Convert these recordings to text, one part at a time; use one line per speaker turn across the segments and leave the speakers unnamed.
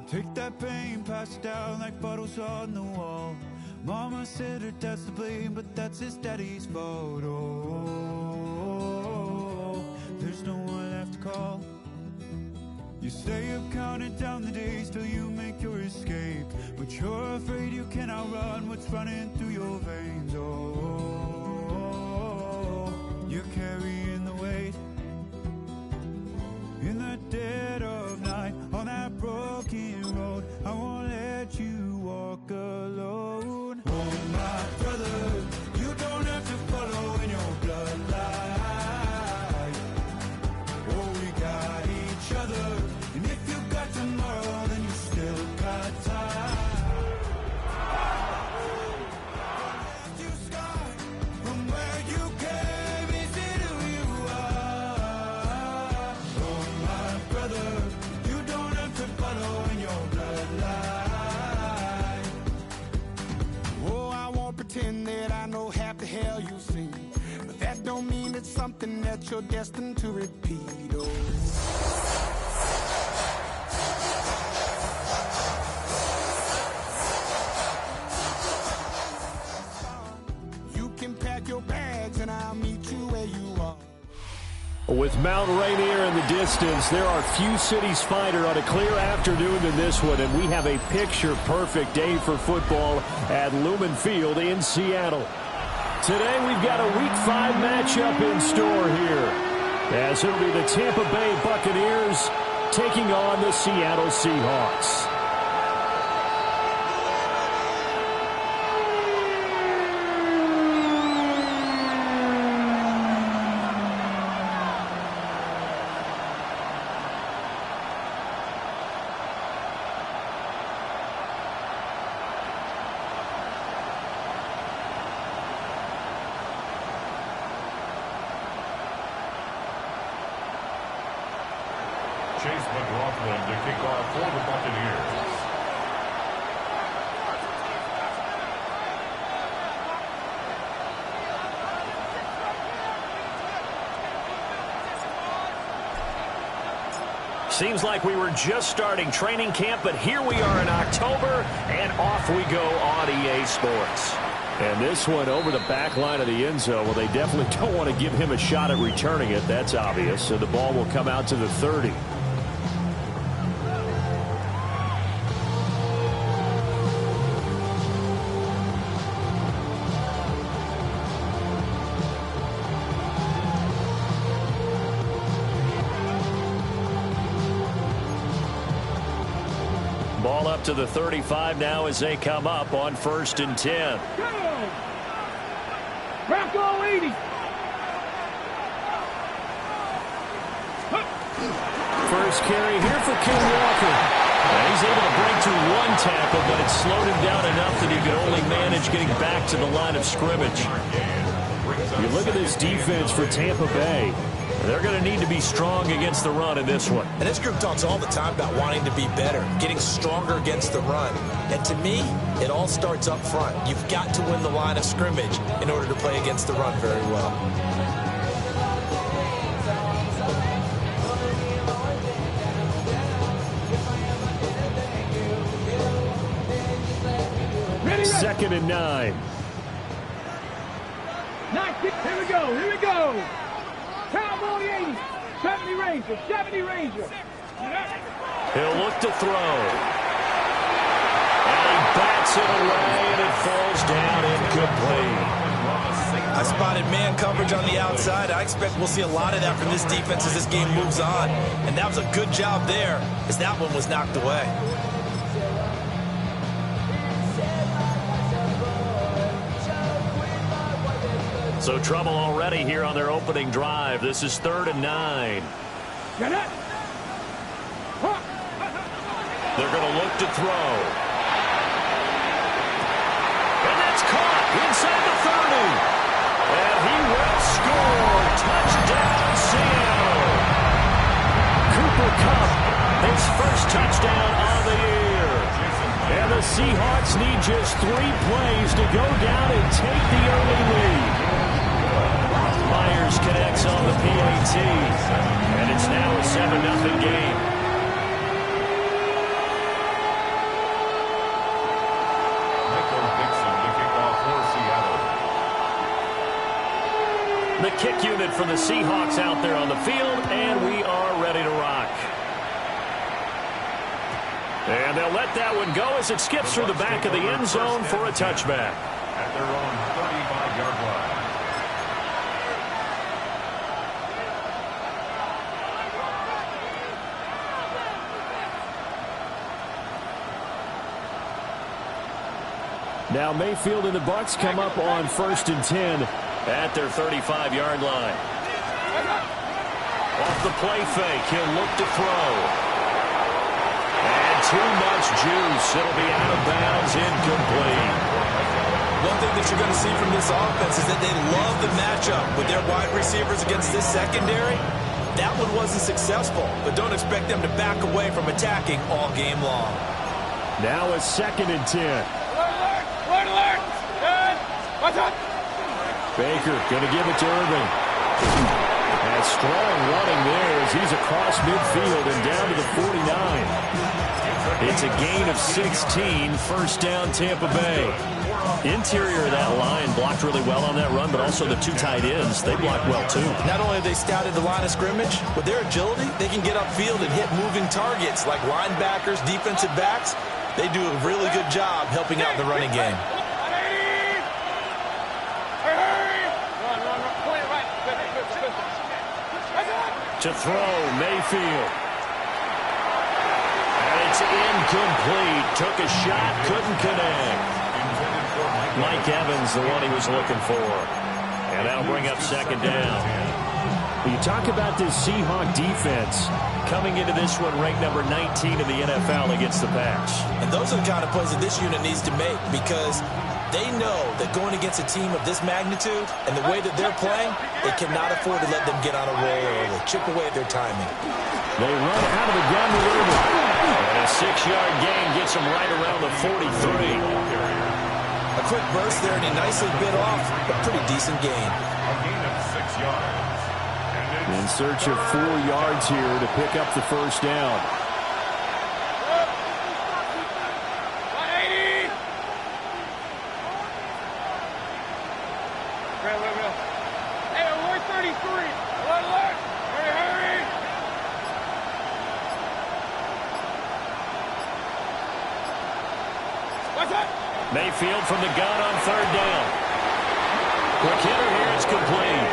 Take that pain, pass it down like bottles on the wall. Mama said her dad's to blame, but that's his daddy's fault. Oh, there's no one left to call. You stay up counting down the days till you make your escape, but you're afraid you cannot run what's running through your veins. Oh, you're carrying the weight in the dead of night on that broken road. I won't let you walk alone. Oh, my brother, you don't have to follow in your bloodline. Oh, we got each other, and if you got tomorrow, then you still got time. You start from where you came, is it who you are? Oh, my brother, you don't have to follow in your bloodline. Oh, I won't pretend that I know half the hell you've seen, but that don't mean it's something that you're destined to repeat. Oh, your bags and I'll meet you where you are.
With Mount Rainier in the distance, there are few cities finer on a clear afternoon than this one, and we have a picture-perfect day for football at Lumen Field in Seattle. Today we've got a Week 5 matchup in store here, as it'll be the Tampa Bay Buccaneers taking on the Seattle Seahawks.
To kick off for the Buccaneers.
Seems like we were just starting training camp, but here we are in October, and off we go on EA Sports. And this one over the back line of the end zone. Well, they definitely don't want to give him a shot at returning it. That's obvious. So the ball will come out to the 30. Ball up to the 35 now as they come up on 1st and 10.
Rocco 80.
First carry here for Ken Walker. And he's able to break through one tackle, but it slowed him down enough that he could only manage getting back to the line of scrimmage. You look at this defense for Tampa Bay. They're going to need to be strong against the run in this one.
And this group talks all the time about wanting to be better, getting stronger against the run. And to me, it all starts up front. You've got to win the line of scrimmage in order to play against the run very well.
Second and 9.
Here we go. Here we go. Cowboy 80, 70 Ranger, 70 Ranger.
He'll look to throw. And he bats it away, and it falls down incomplete.
I spotted man coverage on the outside. I expect we'll see a lot of that from this defense as this game moves on. And that was a good job there as that one was knocked away.
So trouble already here on their opening drive. This is 3rd and 9.
Get it.
They're going to look to throw. And that's caught inside the 30. And he will score. Touchdown, Seattle. Cooper Kupp, his first touchdown of the year. And the Seahawks need just 3 plays to go down and take the early lead. Myers connects on the PAT, and it's now a 7-0 game. The kick unit for the Seahawks out there on the field, and we are ready to rock. And they'll let that one go as it skips through the back of the end zone for a touchback.
At their own 35-yard line.
Now Mayfield and the Bucs come up on 1st and 10 at their 35-yard line. Off the play fake, he'll look to throw. And too much juice. It'll be out of bounds, incomplete.
One thing that you're going to see from this offense is that they love the matchup with their wide receivers against this secondary. That one wasn't successful, but don't expect them to back away from attacking all game long.
Now a 2nd and 10.
Alert, alert! Good! Watch out!
Baker going to give it to Irving. And strong running there as he's across midfield and down to the 49. It's a gain of 16, 1st down Tampa Bay. Interior of that line blocked really well on that run, but also the 2 tight ends, they blocked well too.
Not only have they scouted the line of scrimmage, with their agility, they can get upfield and hit moving targets like linebackers, defensive backs. They do a really good job helping out the running game.
To throw, Mayfield. And it's incomplete. Took a shot, couldn't connect. Mike Evans, the one he was looking for. And that'll bring up 2nd down. You talk about this Seahawk defense coming into this one ranked number 19 in the NFL against the pass.
And those are the kind of plays that this unit needs to make because they know that going against a team of this magnitude and the way that they're playing, they cannot afford to let them get on a roll early. Chip away at their timing.
They run out of the gun with Irving. And a 6-yard gain gets them right around the 43.
A quick burst there, and he nicely bit off a pretty decent gain.
A gain of 6 yards.
In search of 4 yards here to pick up the 1st down.
Hey, alert 33. Alert, alert. Hurry, hurry. What's up?
Mayfield from the gun on 3rd down. Quick hitter here, it's complete.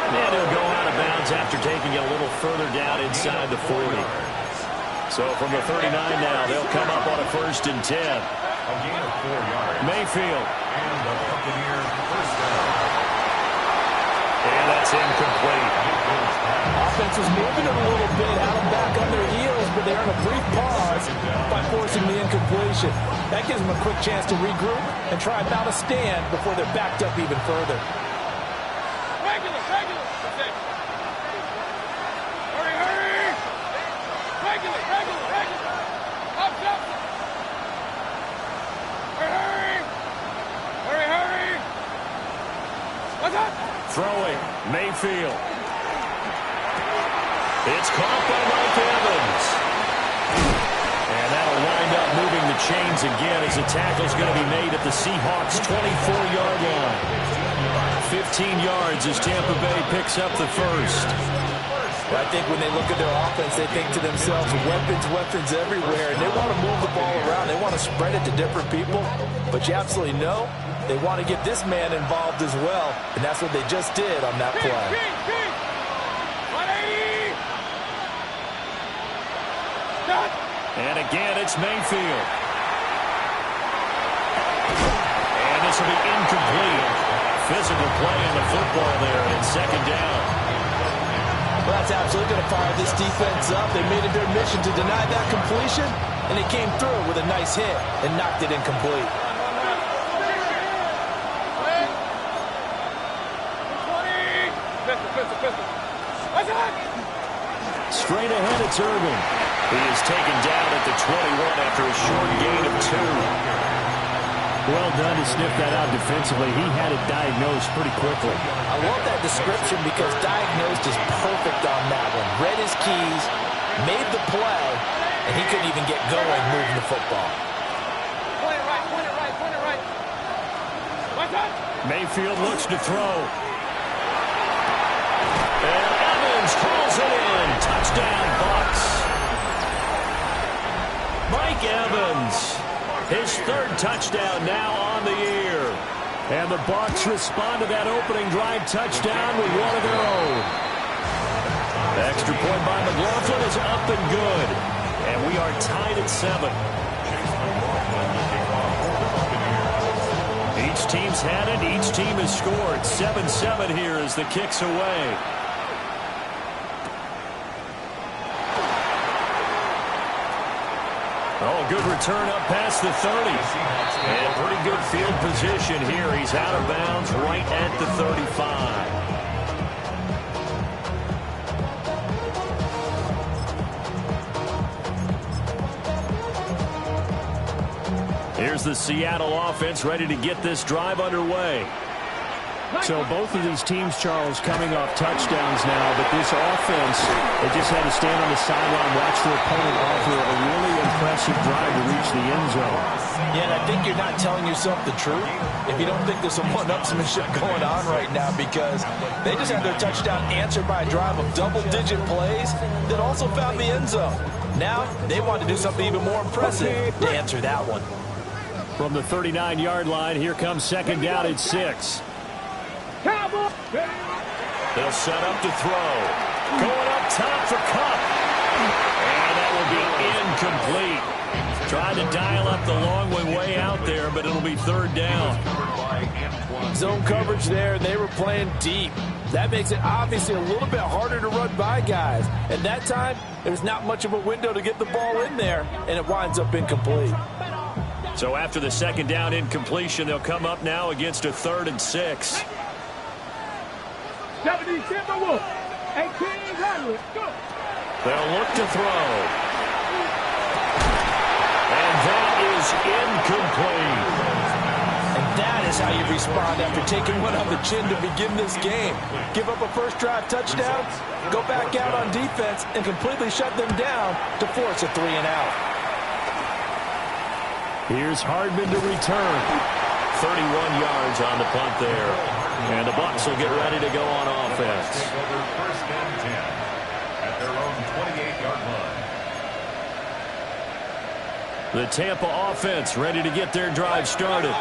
And he'll go out of bounds after taking it a little further down inside the 40. So from the 39 now, they'll come up on a 1st and 10.
A gain of 4 yards.
Mayfield.
And the Buccaneers' 1st down.
And that's incomplete.
Offense was moving it a little bit, had them back on their heels, but they're in a brief pause by forcing the incompletion. That gives them a quick chance to regroup and try and mount a stand before they're backed up even further.
Regular. Okay. Hurry, hurry. Regular. Up. Hurry. What's up?
Throwing, Mayfield. It's caught by Mike Evans. And that'll wind up moving the chains again as the tackle's going to be made at the Seahawks' 24-yard line. 15 yards as Tampa Bay picks up the 1st.
I think when they look at their offense, they think to themselves, weapons everywhere, and they want to move the ball around. They want to spread it to different people, but you absolutely know they want to get this man involved as well, and that's what they just did on that play.
180.
And again, it's Mayfield. And this will be incomplete. Physical play on the football there in 2nd down.
Well, that's absolutely going to fire this defense up. They made it their mission to deny that completion, and they came through with a nice hit and knocked it incomplete.
Straight ahead, it's Irving. He is taken down at the 21 after a short gain of 2. Well done to sniff that out defensively. He had it diagnosed pretty quickly.
I love that description because diagnosed is perfect on that one. Read his keys, made the play, and he couldn't even get going moving the football.
Point it right. What's up?
Mayfield looks to throw. His third touchdown now on the year. And the Bucs respond to that opening drive touchdown with one of their own. The extra point by McLaughlin is up and good. And we are tied at 7. Each team's had it. Each team has scored. 7-7 here as the kick's away. Oh, good return up past the 30. And pretty good field position here. He's out of bounds right at the 35. Here's the Seattle offense ready to get this drive underway. So both of these teams, Charles, coming off touchdowns now, but this offense, they just had to stand on the sideline, watch their opponent offer a really impressive drive to reach the end zone.
Yeah, and I think you're not telling yourself the truth if you don't think there's some one-upsmanship going on right now, because they just had their touchdown answered by a drive of double-digit plays that also found the end zone. Now they want to do something even more impressive to answer that one.
From the 39-yard line, here comes second down at 6. They'll set up to throw. Going up top for Cup. And that will be incomplete. Trying to dial up the long way out there, but it'll be third down.
Zone coverage there. They were playing deep. That makes it obviously a little bit harder to run by guys. At that time, there's not much of a window to get the ball in there, and it winds up incomplete.
So after the second down incompletion, they'll come up now against a 3rd and 6.
70 Timberwolves. 1800. Go.
They'll look to throw. And that is incomplete.
And that is how you respond after taking one on the chin to begin this game. Give up a first drive touchdown, go back out on defense, and completely shut them down to force a 3-and-out.
Here's Hardman to return. 31 yards on the punt there. And the Bucs will get ready to go on offense.
First and 10 at their own 28-yard line.
The Tampa offense ready to get their drive started.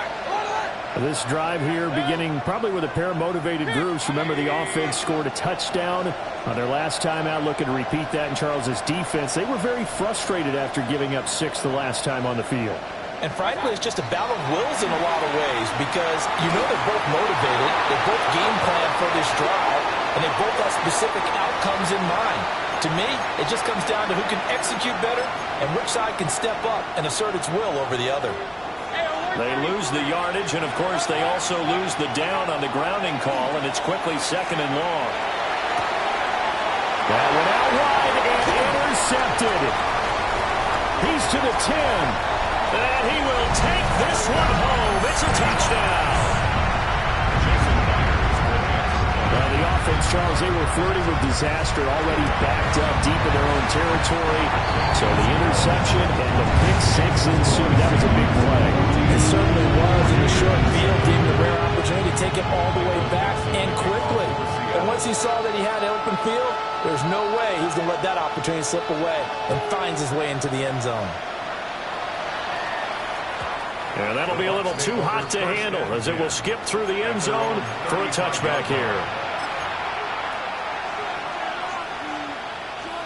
This drive here beginning probably with a pair of motivated groups. Remember, the offense scored a touchdown on their last time out. Looking to repeat that in Charles's defense. They were very frustrated after giving up 6 the last time on the field.
And frankly, it's just a battle of wills in a lot of ways, because you know they're both motivated, they both game plan for this drive, and they both have specific outcomes in mind. To me, it just comes down to who can execute better and which side can step up and assert its will over the other.
They lose the yardage, and of course they also lose the down on the grounding call, and it's quickly 2nd and long. That went out wide and intercepted. He's to the 10. And he will take this one home. It's a touchdown. Well, the offense, Charles, they were flirting with disaster, already backed up deep in their own territory. So the interception and the pick 6 ensued. That was a big play.
It certainly was, in the short field, gave him the rare opportunity to take it all the way back and quickly. And once he saw that he had an open field, there's no way he's going to let that opportunity slip away, and finds his way into the end zone.
And that'll be a little too hot to handle as it will skip through the end zone for a touchback here.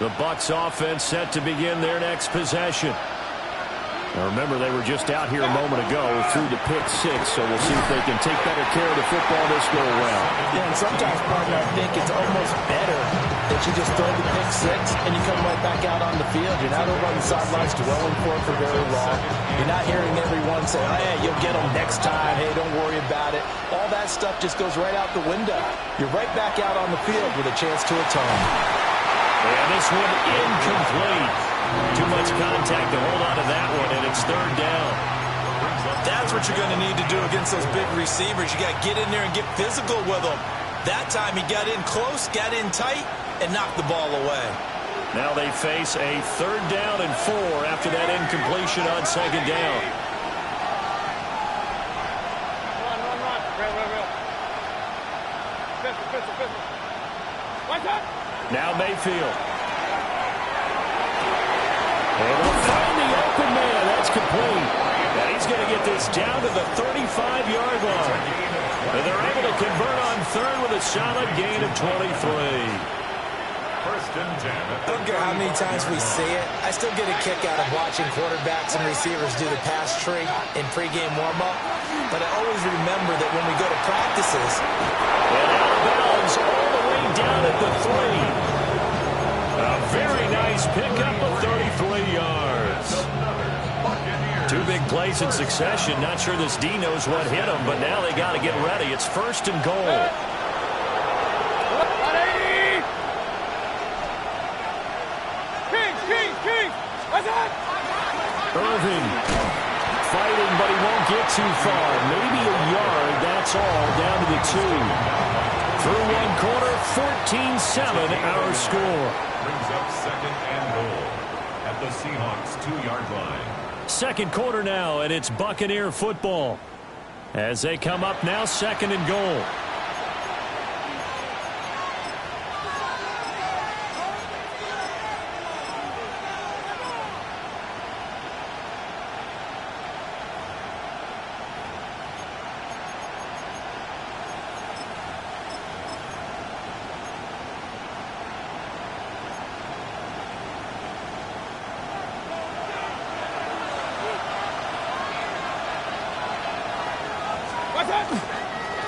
The Bucs offense set to begin their next possession. Now remember, they were just out here a moment ago through the pick 6, so we'll see if they can take better care of the football this go around.
Yeah, and sometimes, partner, I think it's almost better that you just throw the pick 6 and you come right back out on the field. You're not over on the sidelines dwelling for it for very long. You're not hearing everyone say, oh, yeah, you'll get them next time. Hey, don't worry about it. All that stuff just goes right out the window. You're right back out on the field with a chance to atone.
And this one incomplete. Too much contact to hold on to that one, and it's 3rd down.
That's what you're going to need to do against those big receivers. You got to get in there and get physical with them. That time he got in close, got in tight, and knocked the ball away.
Now they face a 3rd down and 4 after that incompletion on 2nd down. Now Mayfield. And they'll find the open man. That's complete. And he's going to get this down to the 35-yard line. And they're able to convert on third with a solid gain of 23.
First and 10.
I don't care how many times we see it. I still get a kick out of watching quarterbacks and receivers do the pass tree in pregame warm-up. But I always remember that when we go to practices.
And out of bounds all the way down at the 3. A very nice pickup of 33 yards. Two big plays in succession. Not sure this D knows what hit him, but now they got to get ready. It's first and goal. Irving fighting, but he won't get too far. Maybe a yard, that's all, down to the 2. Through one quarter, 14-7 our score.
Brings up second and goal at the Seahawks 2-yard line.
Second quarter now, and it's Buccaneer football. As they come up now, second and goal.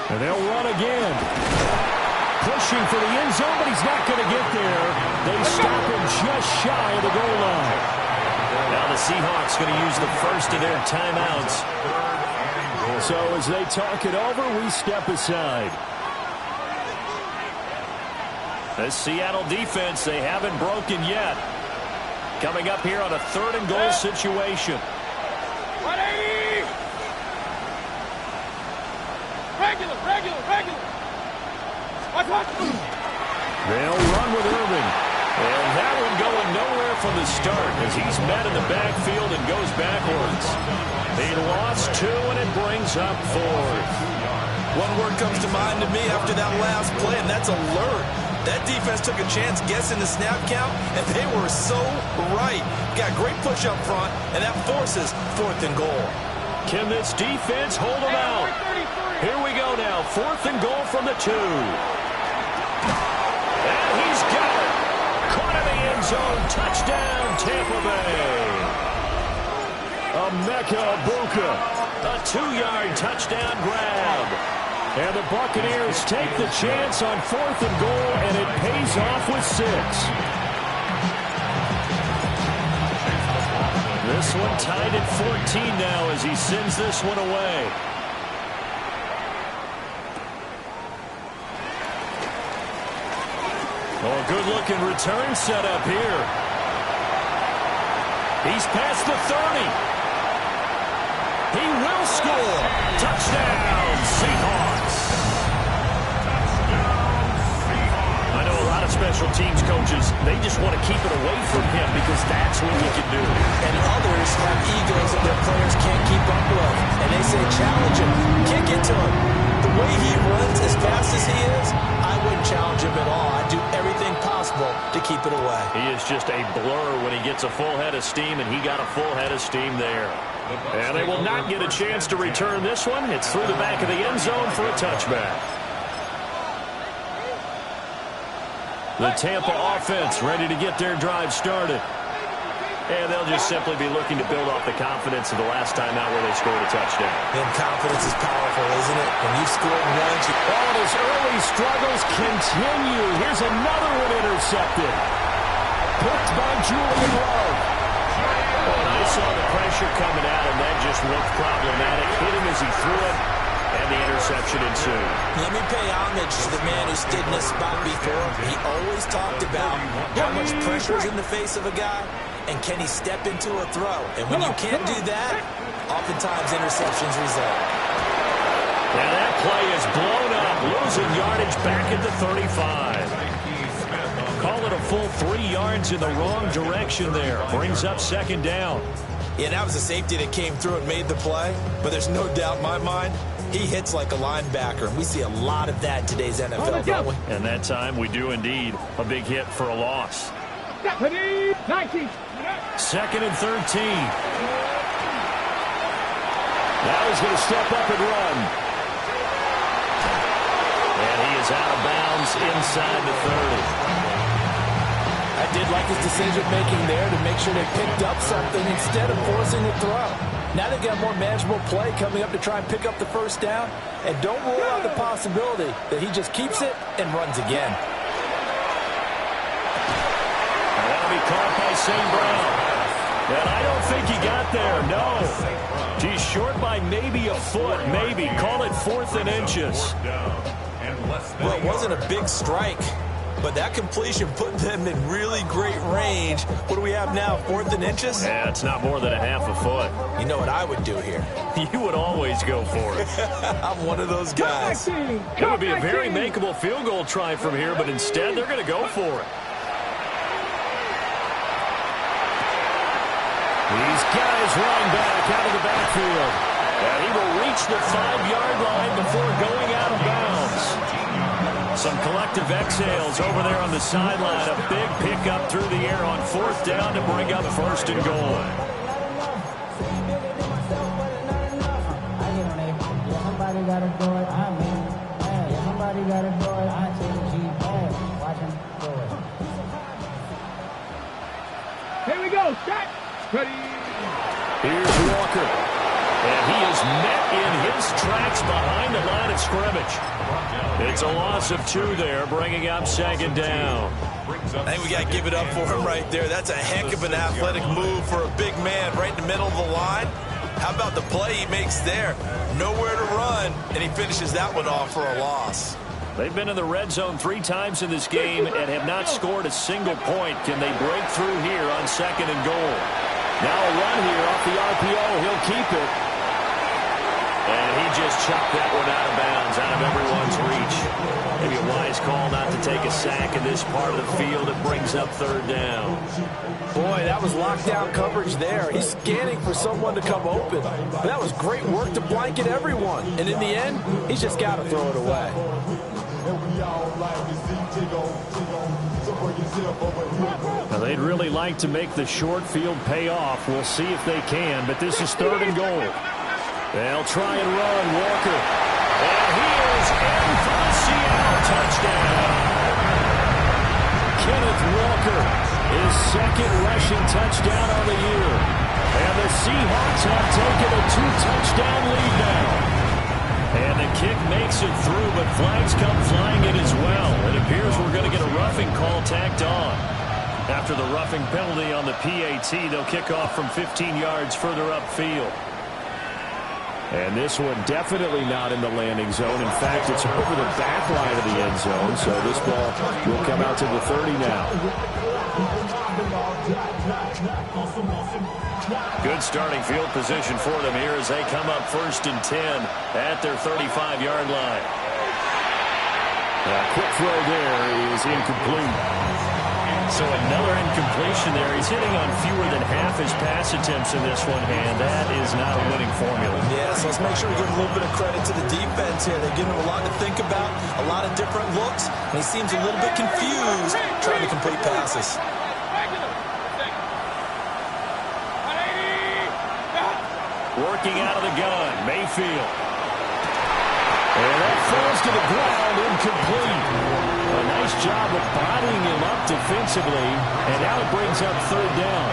And they'll run again. Pushing for the end zone, but he's not going to get there. They stop him just shy of the goal line. Now the Seahawks going to use the first of their timeouts. So as they talk it over, we step aside. The Seattle defense, they haven't broken yet. Coming up here on a third and goal situation.
Regular. Watch.
They'll run with Irving. And that one going nowhere from the start as he's met in the backfield and goes backwards. They lost 2, and it brings up 4.
One word comes to mind to me after that last play, and that's alert. That defense took a chance guessing the snap count, and they were so right. Got great push up front, and that forces fourth and goal.
Can this defense hold them out? Here we go now. Fourth and goal from the 2. And he's got it. Caught in the end zone. Touchdown, Tampa Bay. Emeka Egbuka. A 2-yard touchdown grab. And the Buccaneers take the chance on fourth and goal, and it pays off with 6. This one tied at 14 now as he sends this one away. Oh, good-looking return set up here. He's past the 30. He will score. Touchdown, Seahawks. I know a lot of special teams coaches, they just want to keep it away from him because that's what he can do.
And others have egos that their players can't keep up with. And they say, challenge him. Kick it to him. The way he runs as fast as he is, I wouldn't challenge him at all. I'd do everything possible to keep it away.
He is just a blur when he gets a full head of steam, and he got a full head of steam there. And they will not get a chance to return this one. It's through the back of the end zone for a touchback. The Tampa offense ready to get their drive started. And they'll just simply be looking to build off the confidence of the last time out where they scored a touchdown.
And confidence is powerful, isn't it? When you've scored once,
All of his early struggles continue. Here's another one intercepted. Picked by Julian Love. And I saw the pressure coming at him. That just looked problematic. Hit him as he threw it, and the interception ensued.
let me pay homage to the man who stood in this spot before. He always talked about how much pressure is in the face of a guy, and can he step into a throw? And when you can't do that, oftentimes interceptions result.
And that play is blown up, losing yardage back at the 35. Call it a full 3 yards in the wrong direction there. Brings up second down.
Yeah, that was a safety that came through and made the play, but there's no doubt in my mind, he hits like a linebacker, and we see a lot of that in today's NFL, don't we?
And that time we do indeed. A big hit for a loss.
19.
Second and 13. Now he's going to step up and run. And he is out of bounds inside the 30.
I did like his decision-making there to make sure they picked up something instead of forcing the throw. Now they've got more manageable play coming up to try and pick up the first down. And don't rule out the possibility that he just keeps it and runs again.
That'll be caught by St. Brown. And I don't think he got there, no. He's short by maybe a foot, maybe. Call it 4th and inches.
Well, it wasn't a big strike, but that completion put them in really great range. What do we have now, 4th and inches?
Yeah, it's not more than a half a foot.
You know what I would do here?
You would always go for it.
I'm one of those guys.
It would be a very makeable field goal try from here, but instead they're going to go for it. He's got his running back out of the backfield. And he will reach the 5-yard line before going out of bounds. Some collective exhales over there on the sideline. A big pickup through the air on 4th down to bring up 1st and goal.
Somebody got to do it. I mean, somebody got to do it. I take a G. Watch him do it.
Here we go. Shot. Ready.
Here's Walker. And he is met in his tracks behind the line of scrimmage. It's a loss of 2 there, bringing up 2nd down.
I think we got to give it up for him right there. That's a heck of an athletic move for a big man right in the middle of the line. How about the play he makes there? Nowhere to run, and he finishes that one off for a loss.
They've been in the red zone 3 times in this game and have not scored a single point. Can they break through here on 2nd and goal? Now a run here off the RPO. He'll keep it. And he just chucked that one out of bounds, out of everyone's reach. Maybe a wise call not to take a sack in this part of the field. It brings up 3rd down.
Boy, that was lockdown coverage there. He's scanning for someone to come open. That was great work to blanket everyone. And in the end, he's just got to throw it away.
Now, they'd really like to make the short field pay off. We'll see if they can, but this is 3rd and goal. They'll try and run, Walker. And he is in for the Seattle touchdown. Kenneth Walker, his 2nd rushing touchdown on the year. And the Seahawks have taken a 2-touchdown lead now. And the kick makes it through, but flags come flying in as well. It appears we're going to get a roughing call tacked on. After the roughing penalty on the PAT, they'll kick off from 15 yards further upfield. And this one definitely not in the landing zone. In fact, it's over the back line of the end zone, so this ball will come out to the 30 now. Good starting field position for them here as they come up 1st and 10 at their 35-yard line. Quick throw there is incomplete. So another incompletion there. He's hitting on fewer than half his pass attempts in this one, and that is not a winning formula.
Yeah, so let's make sure we give a little bit of credit to the defense here. They're giving him a lot to think about, a lot of different looks, and he seems a little bit confused trying to complete passes.
Working out of the gun, Mayfield. And that falls to the ground, incomplete. A nice job of bodying him up defensively, and now it brings up 3rd down.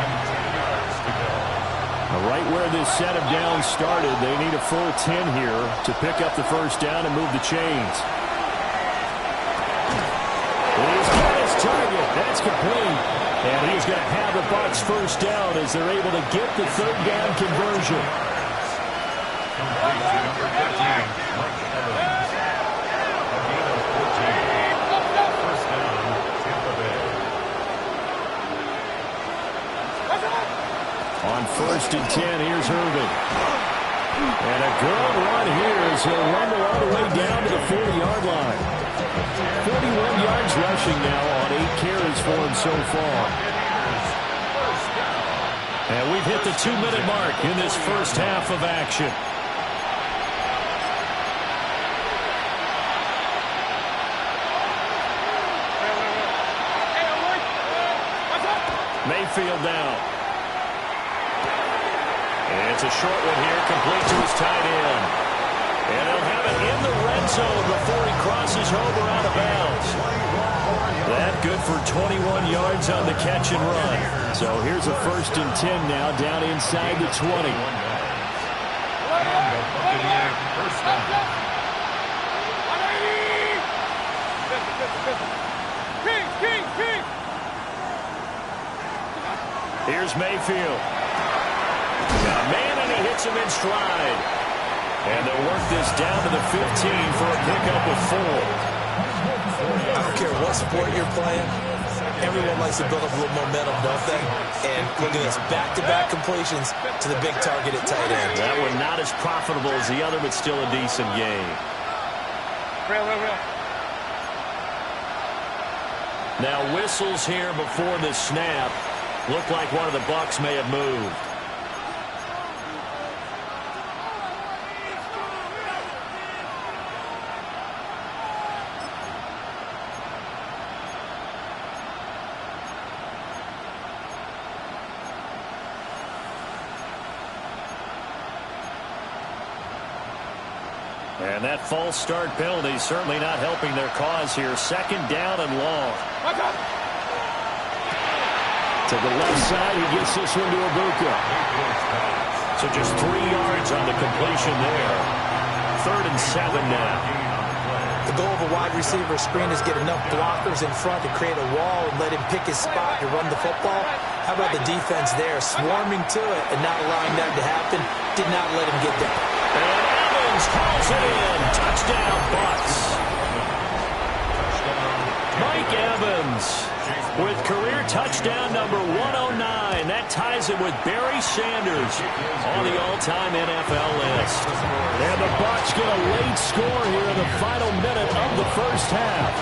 Right where this set of downs started, they need a full 10 here to pick up the 1st down and move the chains. He's got his target. That's complete. And he's going to have the Bucs 1st down as they're able to get the 3rd down conversion. On 1st and 10, here's Irvin. And a good run here as he'll rumble all the way down to the 40-yard line. 41 yards rushing now on 8 carries for him so far. And we've hit the 2-minute mark in this first half of action. Mayfield down. And it's a short one here, complete to his tight end. And he'll have it in the red zone before he crosses over out of bounds. That good for 21 yards on the catch and run. So here's a 1st and 10 now, down inside the 20. Here's Mayfield. Man, and he hits him in stride. And they'll work this down to the 15 for a pickup of 4.
I don't care what sport you're playing. Everyone likes to build up a little momentum, don't they? And look at this, back-to-back completions to the big target at tight end.
That one not as profitable as the other, but still a decent game. Now whistles here before the snap. Looked like one of the Bucs may have moved. And that false start penalty certainly not helping their cause here. 2nd down and long. To the left side, he gets this one to Ibuka. So just 3 yards on the completion there. 3rd and 7 now.
The goal of a wide receiver screen is get enough blockers in front to create a wall and let him pick his spot to run the football. How about the defense there, swarming to it and not allowing that to happen? Did not let him get there.
And Evans hauls it in. Touchdown, Bucs. Mike Evans with career touchdown number 109. That ties him with Barry Sanders on the all-time NFL list. And the Bucs get a late score here in the final minute of the first half.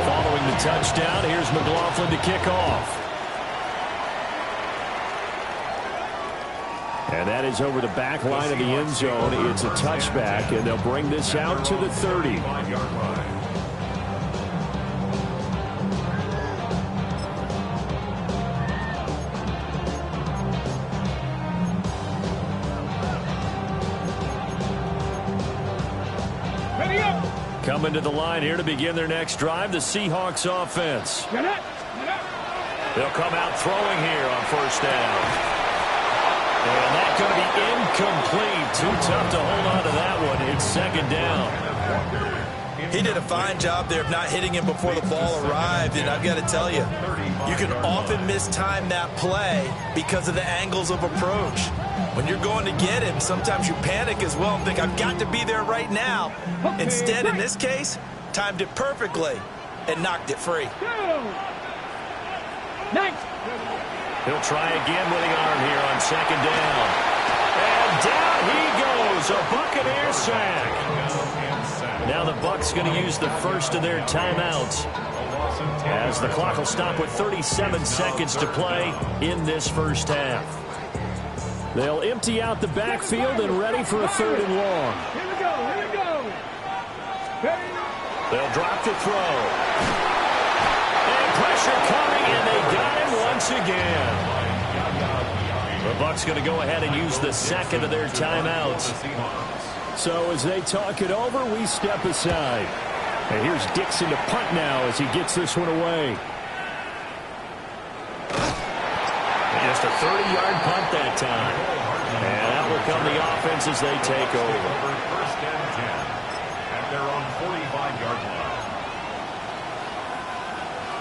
Following the touchdown, here's McLaughlin to kick off. And that is over the back line of the end zone. It's a touchback, and they'll bring this out to the 30.
Ready up.
Coming to the line here to begin their next drive, the Seahawks offense.
Get up.
They'll come out throwing here on 1st down. And that's going to be incomplete. Too tough to hold on to that one. It's 2nd down.
He did a fine job there of not hitting him before the ball arrived. And I've got to tell you, you can often mistime that play because of the angles of approach. When you're going to get him, sometimes you panic as well and think, I've got to be there right now. Instead, in this case, timed it perfectly and knocked it free.
Nice.
He'll try again with the arm here on 2nd down. And down he goes, a Buccaneer sack. Now the Bucs going to use the first of their timeouts as the clock will stop with 37 seconds to play in this first half. They'll empty out the backfield and ready for a 3rd and long.
Here we go. Here we go.
They'll drop to throw. And pressure coming, and they got him once again. The Bucs going to go ahead and use the 2nd of their timeouts. So as they talk it over, we step aside. And here's Dixon to punt now as he gets this one away. Just a 30-yard punt that time. And out will come the offense as they take over.
1st and 10 at their own 45-yard line.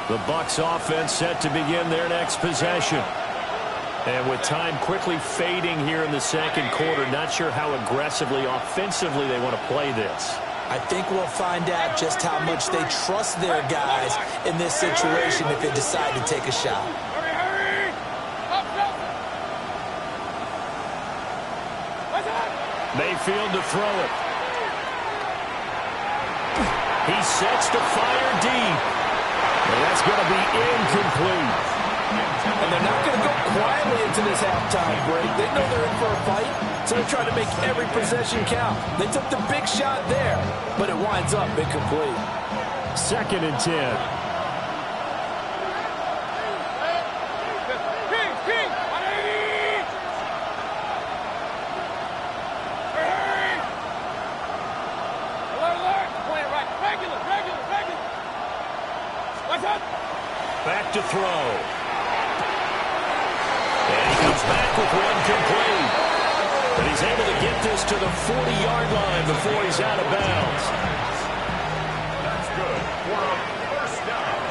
The Bucs offense set to begin their next possession. And with time quickly fading here in the 2nd quarter, not sure how aggressively, offensively they want to play this.
I think we'll find out just how much they trust their guys in this situation if they decide to take a shot.
Hurry.
Mayfield to throw it. He sets to fire deep. And that's going to be incomplete.
And they're not going to go quietly into this halftime break. They know they're in for a fight, so they're trying to make every possession count. They took the big shot there, but it winds up incomplete.
2nd and 10. Back to throw. And he comes back with one complete. But he's able to get this to the 40-yard line before he's out of bounds.
That's good for a first down.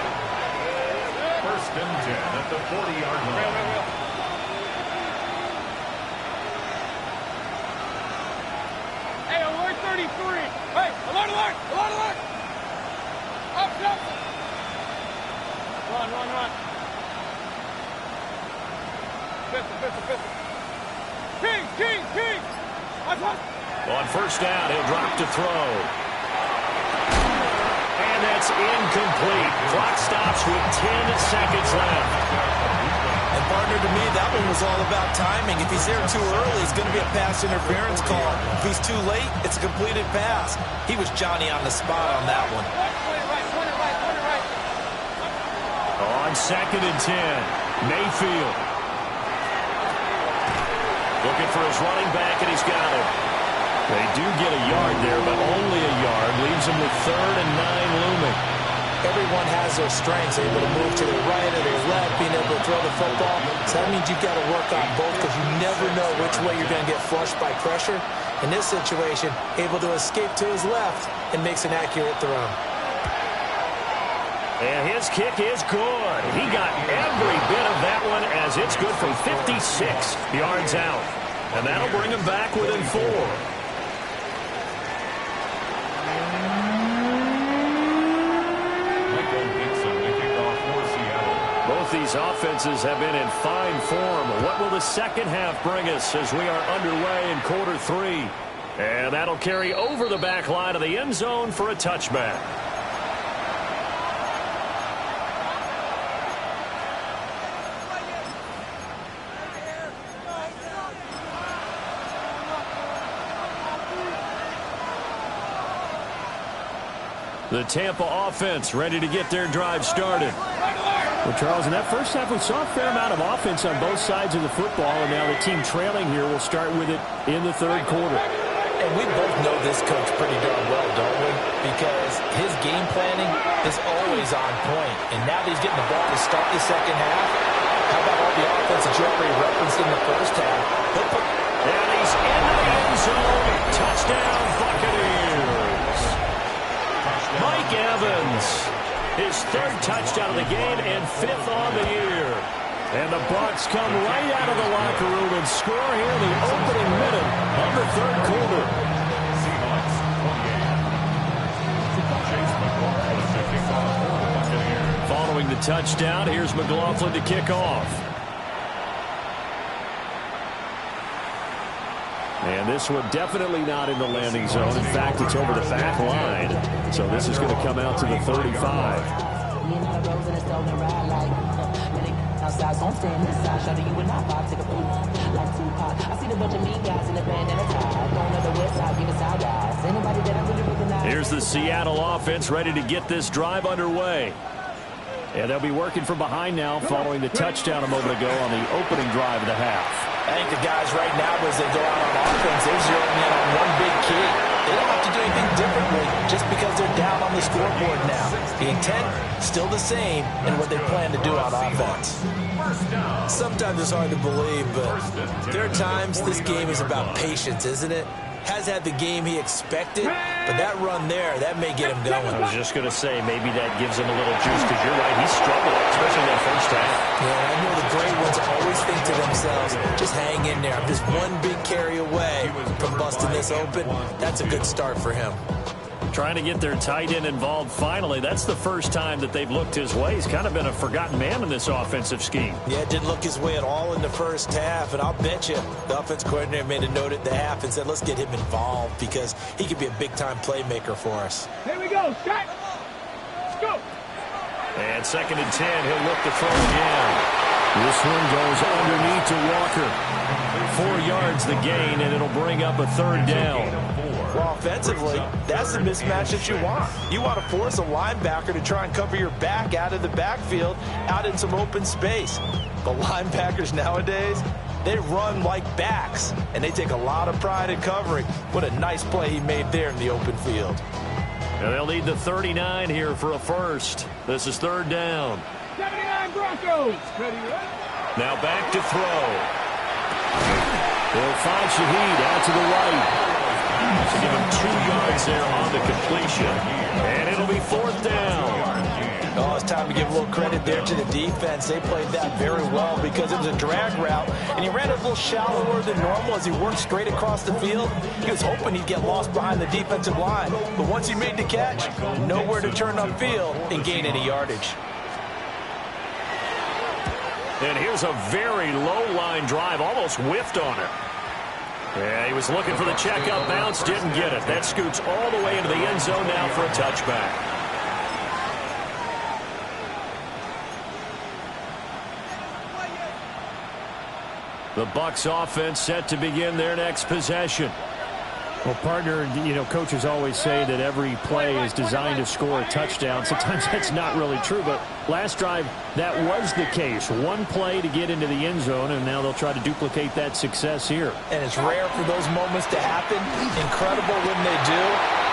First and 10 at the 40-yard line.
Hey, alert 33. Hey, alert, alert, alert, alert. Up, up. Run. Pistol. King.
On first down, he'll drop to throw. And that's incomplete. Clock stops with 10 seconds left.
And partner, to me, that one was all about timing. If he's there too early, it's going to be a pass interference call. If he's too late, it's a completed pass. He was Johnny on the spot on that one.
On second and 10, Mayfield. Looking for his running back, and he's got him. They do get a yard there, but only a yard. Leaves him with 3rd and 9 looming.
Everyone has their strengths, able to move to their right or their left, being able to throw the football. So that means you've got to work on both because you never know which way you're going to get flushed by pressure. In this situation, able to escape to his left and makes an accurate throw.
And his kick is good. He got every bit of that one as it's good from 56 yards out. And that'll bring him back within 4. Both these offenses have been in fine form. What will the second half bring us as we are underway in quarter 3? And that'll carry over the back line of the end zone for a touchback. The Tampa offense ready to get their drive started.
Well, Charles, in that first half, we saw a fair amount of offense on both sides of the football, and now the team trailing here will start with it in the 3rd quarter.
And we both know this coach pretty darn well, don't we? Because his game planning is always on point. And now that he's getting the ball to start the second half, how about all the offense that you already referenced in the first half?
And he's into the end zone. Touchdown, Buccaneers. Mike Evans, his 3rd touchdown of the game and 5th on the year. And the Bucs come right out of the locker room and score here in the opening minute of the 3rd quarter.
Seahawks 28. Chase McLaughlin to kick off for the Buccaneers.
Following the touchdown, here's McLaughlin to kick off. And this one definitely not in the landing zone. In fact, it's over the back line. So this is going to come out to the 35. Here's the Seattle offense ready to get this drive underway. And they'll be working from behind now following the touchdown a moment ago on the opening drive of the half.
I think the guys right now, as they go out on offense, they're zeroing in on one big key. They don't have to do anything differently just because they're down on the scoreboard now. The intent, still the same in what they plan to do on offense. Sometimes it's hard to believe, but there are times this game is about patience, isn't it? Has had the game he expected, but that run there, that may get him going.
I was just going to say, maybe that gives him a little juice, because you're right, he struggled, especially that first half.
Yeah, I know the great ones always think to themselves, just hang in there. I'm just one big carry away from busting this open. That's a good start for him.
Trying to get their tight end involved finally. That's the first time that they've looked his way. He's kind of been a forgotten man in this offensive scheme.
Yeah, didn't look his way at all in the first half. And I'll bet you the offense coordinator made a note at the half and said, let's get him involved because he could be a big-time playmaker for us.
Here we go, Scott. Let's go.
And 2nd and 10, he'll look to throw again. This one goes underneath to Walker. 4 yards the gain, and it'll bring up a 3rd down.
Well, offensively, that's the mismatch that you want. You want to force a linebacker to try and cover your back out of the backfield, out in some open space. But linebackers nowadays, they run like backs, and they take a lot of pride in covering. What a nice play he made there in the open field.
And they'll need the 39 here for a first. This is third down.
79 Broncos.
Now back to throw. They'll find Shaheed out to the right. To give him 2 yards there on the completion. And it'll be fourth down.
Oh, it's time to give a little credit there to the defense. They played that very well because it was a drag route, and he ran it a little shallower than normal as he worked straight across the field. He was hoping he'd get lost behind the defensive line, but once he made the catch, nowhere to turn upfield and gain any yardage.
And here's a very low-line drive, almost whiffed on it. Yeah, he was looking for the check-up bounce, didn't get it. That scoots all the way into the end zone now for a touchback. The Bucs offense set to begin their next possession.
Well, partner, coaches always say that every play is designed to score a touchdown. Sometimes that's not really true, but last drive, that was the case. One play to get into the end zone, and now they'll try to duplicate that success here.
And it's rare for those moments to happen. Incredible when they do.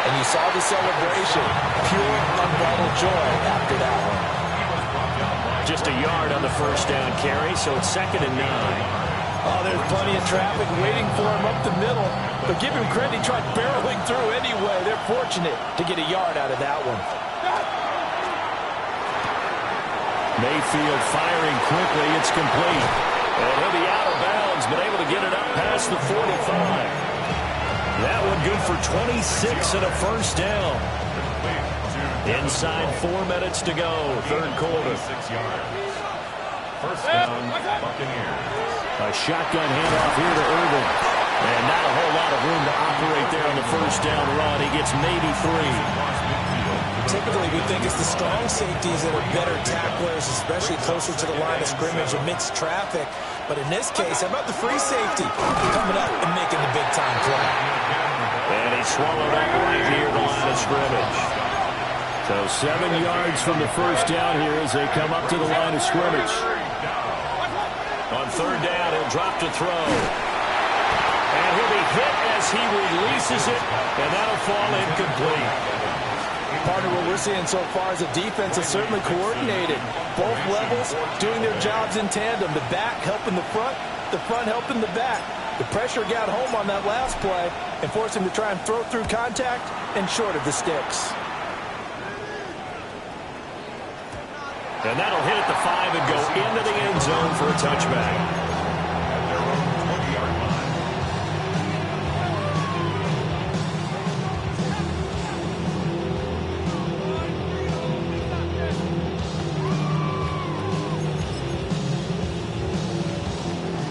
And you saw the celebration. Pure, unbridled joy after that one.
Just a yard on the first down carry, so it's 2nd and 9.
Oh, there's plenty of traffic waiting for him up the middle. But give him credit, he tried barreling through anyway. They're fortunate to get a yard out of that one.
Mayfield firing quickly. It's complete. And he'll be out of bounds, but able to get it up past the 45. That one good for 26 and a first down. Inside 4 minutes to go, third quarter.
6 yards. First down, Buccaneers.
A shotgun handoff here to Irvin. And not a whole lot of room to operate there on the first down run. He gets maybe 3.
Typically, we think it's the strong safeties that are better tacklers, especially closer to the line of scrimmage amidst traffic. But in this case, how about the free safety coming up and making the big-time play?
And he swallowed up right near the line of scrimmage. So 7 yards from the first down here as they come up to the line of scrimmage. On third down, he'll drop to throw. And he'll be hit as he releases it, and that'll fall incomplete.
Partner, what we're seeing so far is the defense is certainly coordinated. Both levels doing their jobs in tandem. The back helping the front helping the back. The pressure got home on that last play and forced him to try and throw through contact and short of the sticks.
And that'll hit at the 5 and go into the end zone for a touchback.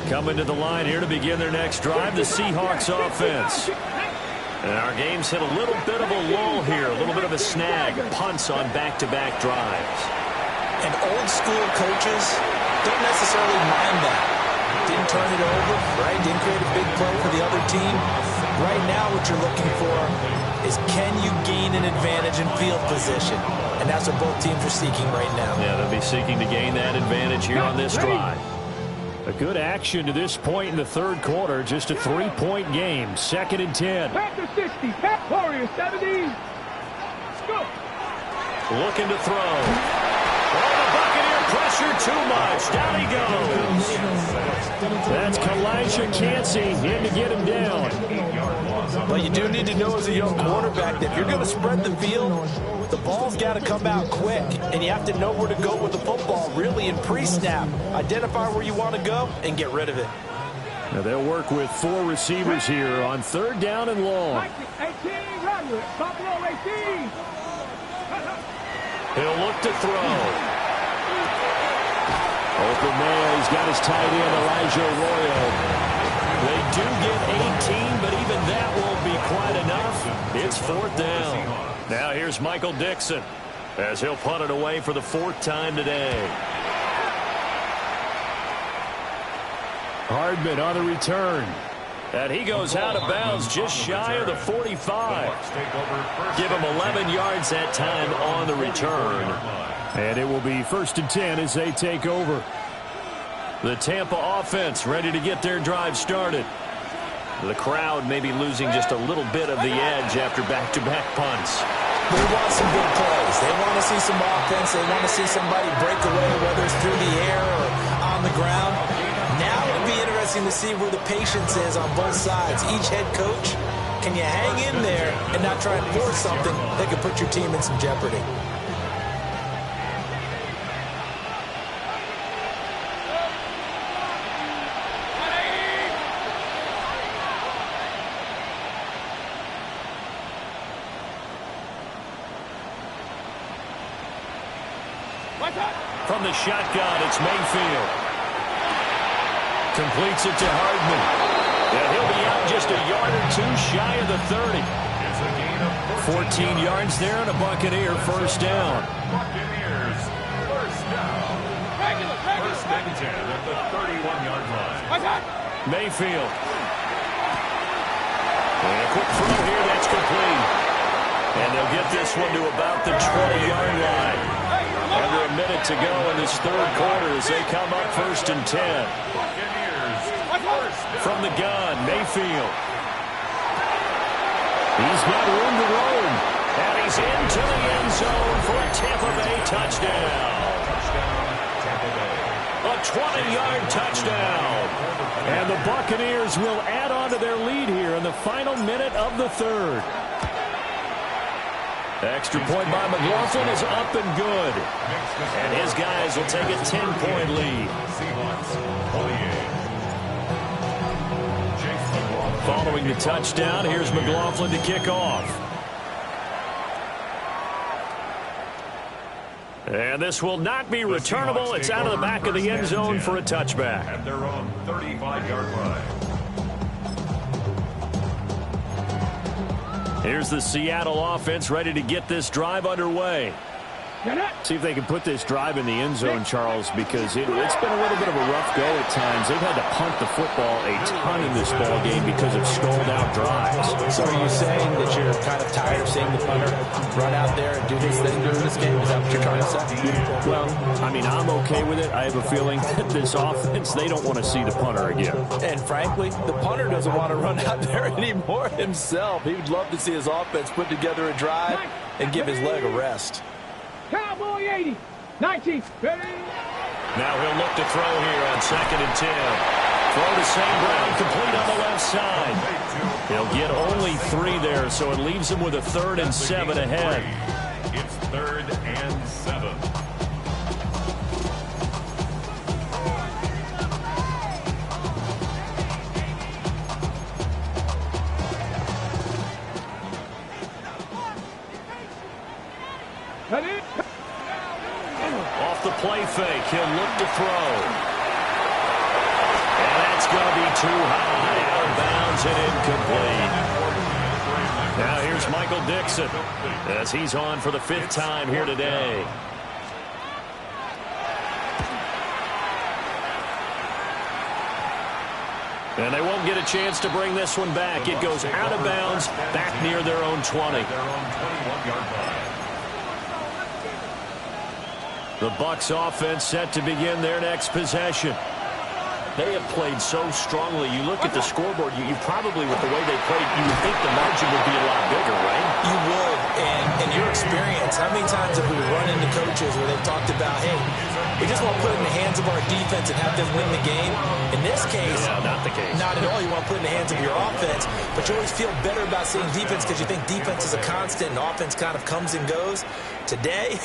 Coming to the line here to begin their next drive, the Seahawks offense. And our game's hit a little bit of a lull here, a little bit of a snag, punts on back-to-back drives.
And old-school coaches don't necessarily mind that. Didn't turn it over, right? Didn't create a big play for the other team. Right now what you're looking for is can you gain an advantage in field position? And that's what both teams are seeking right now.
Yeah, they'll be seeking to gain that advantage here on this drive.
A good action to this point in the third quarter. Just a 3-point game. 2nd and 10.
Panther 60. Pat Warriors 70. Let's go.
Looking to throw. Oh, the Buccaneer pressure too much. Down he goes.
That's Kalijah Cansey in to get him down.
But you do need to know as a young quarterback that if you're going to spread the field, the ball's got to come out quick, and you have to know where to go with the football, really, in pre-snap. Identify where you want to go and get rid of it.
Now they'll work with 4 receivers here on third down and long.
18, Rodwood. Buffalo 18.
He'll look to throw. Open there. He's got his tight end, Elijah Arroyo. They do get 18, but even that won't be quite enough. It's 4th down. Now here's Michael Dixon as he'll punt it away for the 4th time today.
Hardman on the return.
And he goes out of bounds just shy of the 45. Give him 11 yards that time on the return.
And it will be 1st and 10 as they take over.
The Tampa offense ready to get their drive started. The crowd may be losing just a little bit of the edge after back-to-back punts.
They want some big plays. They want to see some offense. They want to see somebody break away, whether it's through the air or on the ground. Now it'll be interesting to see where the patience is on both sides. Each head coach, can you hang in there and not try and force something that could put your team in some jeopardy?
From the shotgun, it's Mayfield. Completes it to Hardman. And he'll be out just a yard or two shy of the 30. 14 yards there and a Buccaneer first down.
Buccaneers first down. First and 10 at the 31-yard line.
Mayfield. And a quick throw here, that's complete. And they'll get this one to about the 20-yard line. Under a minute to go in this third quarter as they come up first and 10. From the gun, Mayfield. He's got room to roam. And he's into the end zone for a Tampa Bay touchdown. A 20-yard touchdown. And the Buccaneers will add on to their lead here in the final minute of the third. Extra point by McLaughlin is up and good. And his guys will take a 10-point lead. Following the touchdown, here's McLaughlin to kick off. And this will not be returnable. It's out of the back of the end zone for a touchback.
At their own 35-yard line.
Here's the Seattle offense ready to get this drive underway. See if they can put this drive in the end zone, Charles, because it's been a little bit of a rough go at times. They've had to punt the football a ton in this ball game because of stalled-out drives.
So are you saying that you're kind of tired of seeing the punter run out there and do this thing during this game? Is that what you're trying to say?
Well, I mean, I'm okay with it. I have a feeling that this offense, they don't want to see the punter again.
And frankly, the punter doesn't want to run out there anymore himself. He would love to see his offense put together a drive and give his leg a rest.
Cowboy 80, 19, ready?
Now he'll look to throw here on 2nd and 10. Throw to St. Brown, complete on the left side. He'll get only 3 there, so it leaves him with a 3rd and 7 ahead.
It's 3rd and 7.
Ready?
Off the play fake, he'll look to throw. And that's going to be too high, out of bounds and incomplete. Now here's Michael Dixon as he's on for the 5th time here today. And they won't get a chance to bring this one back. It goes out of bounds, back near their own 20.
Their own 21-yard line.
The Bucs offense set to begin their next possession. They have played so strongly. You look at the scoreboard, you probably, with the way they played, you would think the margin would be a lot bigger, right?
You would. And in your experience, how many times have we run into coaches where they've talked about, hey, we just want to put it in the hands of our defense and have them win the game? In this case,
not the case.
Not at all. You want to put it in the hands of your offense, but you always feel better about seeing defense because you think defense is a constant and offense kind of comes and goes. Today,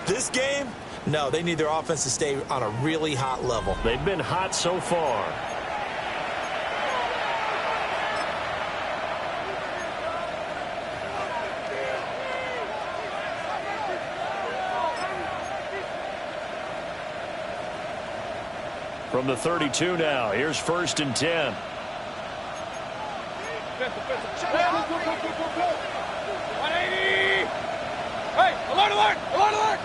this game, no, they need their offense to stay on a really hot level.
They've been hot so far. From the 32 now, here's 1st and 10.
Hey, alert, alert, alert, alert!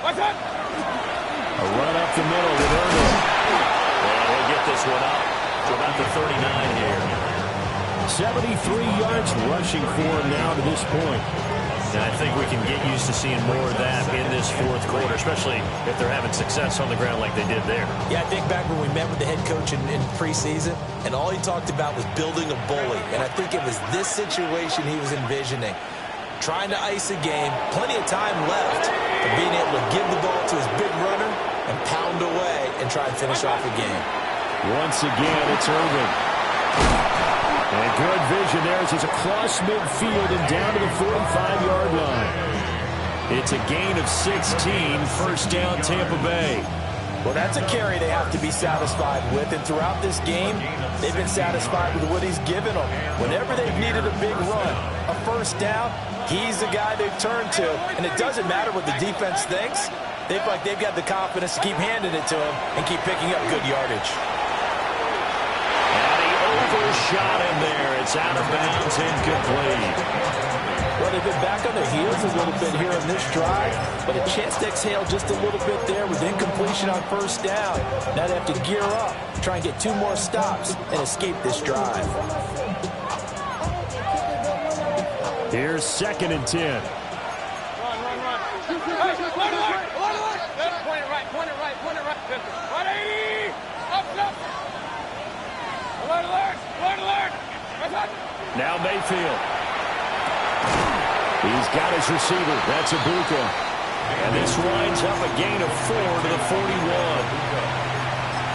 What's that?
A run up the middle with Irvin. And he'll get this one up to about the 39 here. 73 yards rushing for him now to this point. And I think we can get used to seeing more of that in this 4th quarter, especially if they're having success on the ground like they did there.
Yeah, I think back when we met with the head coach in preseason, and all he talked about was building a bully. And I think it was this situation he was envisioning.
trying to ice a game, plenty of time left, but being able to give the ball to his big runner and pound away and try and finish off the game.
Once again, it's Irving. And good vision there as he's across midfield and down to the 45-yard line. It's a gain of 16, first down Tampa Bay.
Well, that's a carry they have to be satisfied with, and throughout this game, they've been satisfied with what he's given them. Whenever they've needed a big run, a first down, he's the guy they've turned to, and it doesn't matter what the defense thinks. They feel like they've got the confidence to keep handing it to him and keep picking up good yardage.
And he overshot him there. It's out of bounds, incomplete.
Well, they've been back on their heels a little bit here on this drive, but a chance to exhale just a little bit there with incompletion on first down. Now they have to gear up, try and get 2 more stops, and escape this drive.
Here's 2nd and 10.
Run. Hey, point it right. Point it right. 180. Up. Alert.
Now Mayfield. He's got his receiver. That's Ibuka. And this winds up a gain of 4 to the 41.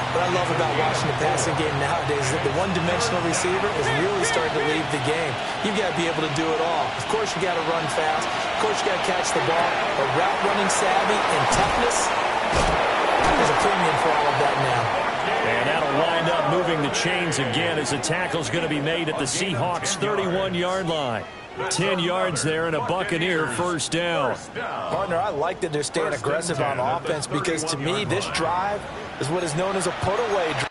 What I love about watching the passing game nowadays is that the one-dimensional receiver is really starting to leave the game. You've got to be able to do it all. Of course, you got to run fast. Of course, you got to catch the ball. But route running savvy and toughness, there's a premium for all of that now.
And that'll wind up moving the chains again as the tackle's going to be made at the Seahawks' 31-yard line. 10 yards there and a Buccaneer first down.
Partner, I like that they're staying aggressive on offense because to me, this drive is what is known as a put-away drive.